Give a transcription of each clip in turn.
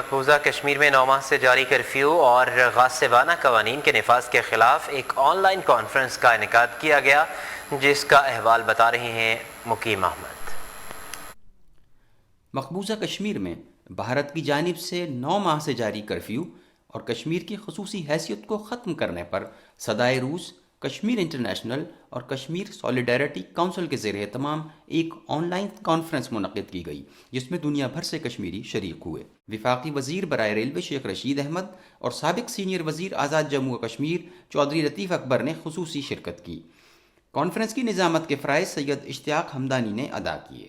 مقبوضہ کشمیر میں 9 ماہ سے جاری کرفیو اور غاصبانہ قوانین کے نفاذ کے خلاف ایک آن لائن کانفرنس کا انعقاد کیا گیا، جس کا احوال بتا رہے ہیں مقیم احمد۔ مقبوضہ کشمیر میں بھارت کی جانب سے 9 ماہ سے جاری کرفیو اور کشمیر کی خصوصی حیثیت کو ختم کرنے پر صدائے روس، کشمیر انٹرنیشنل اور کشمیر سالیڈیرٹی کونسل کے زیر اہتمام ایک آن لائن کانفرنس منعقد کی گئی، جس میں دنیا بھر سے کشمیری شریک ہوئے۔ وفاقی وزیر برائے ریلوے شیخ رشید احمد اور سابق سینئر وزیر آزاد جموں و کشمیر چودھری لطیف اکبر نے خصوصی شرکت کی۔ کانفرنس کی نظامت کے فرائض سید اشتیاق حمدانی نے ادا کیے۔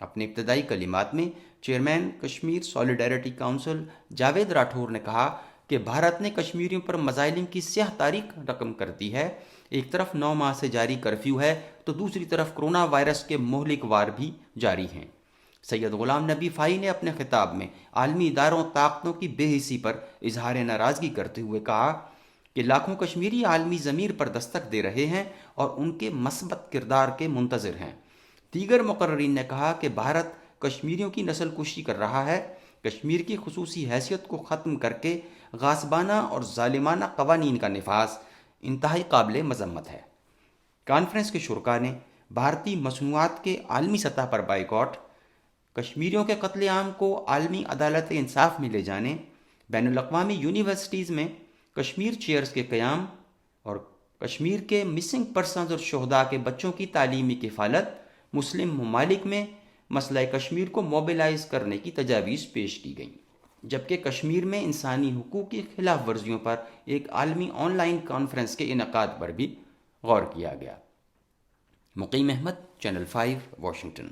اپنے ابتدائی کلمات میں chairman Kashmir solidarity council Javed Rathore نے کہا کہ بھارت نے کشمیریوں پر مظالم کی سیاہ تاریخ رقم کر دی ہے۔ ایک طرف 9 ماہ سے جاری کرفیو ہے تو دوسری طرف کرونا وائرس کے مہلک وار بھی جاری ہیں۔ سید غلام نبی فائی نے اپنے خطاب میں عالمی اداروں طاقتوں کی بے حسی پر اظہار ناراضگی کرتے ہوئے کہا کہ لاکھوں کشمیری عالمی ضمیر پر دستک دے رہے ہیں اور ان کے مثبت کردار کے منتظر ہیں۔ دیگر مقررین نے کہا کہ بھارت کشمیریوں کی نسل کشی کر رہا ہے، کشمیر کی خصوصی حیثیت کو ختم کر کے غاصبانہ اور ظالمانہ قوانین کا نفاذ انتہائی قابل مذمت ہے۔ کانفرنس کے شرکاء نے بھارتی مصنوعات کے عالمی سطح پر بائیکاٹ، کشمیریوں کے قتل عام کو عالمی عدالت انصاف میں لے جانے، بین الاقوامی یونیورسٹیز میں کشمیر چیئرز کے قیام اور کشمیر کے مسنگ پرسنز اور شہداء کے بچوں کی تعلیمی کفالت، مسلم ممالک میں مسئلہ کشمیر کو موبلائز کرنے کی تجاویز پیش کی گئیں، جبکہ کشمیر میں انسانی حقوق کی خلاف ورزیوں پر ایک عالمی آن لائن کانفرنس کے انعقاد پر بھی غور کیا گیا۔ مقیم احمد، چینل 5، واشنگٹن۔